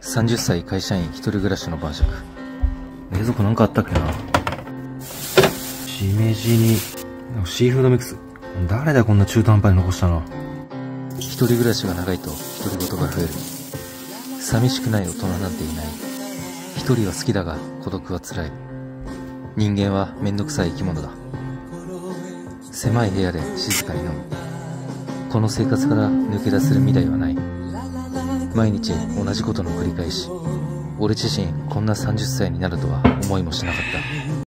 30歳会社員一人暮らしの晩酌。冷蔵庫なんかあったっけな。しめじにシーフードミックス。誰だよこんな中途半端に残したの。一人暮らしが長いと独り言が増える。寂しくない大人なんていない。一人は好きだが孤独は辛い。人間はめんどくさい生き物だ。狭い部屋で静かに飲む。この生活から抜け出せる未来はない。毎日同じことの繰り返し。俺自身こんな30歳になるとは思いもしなかった。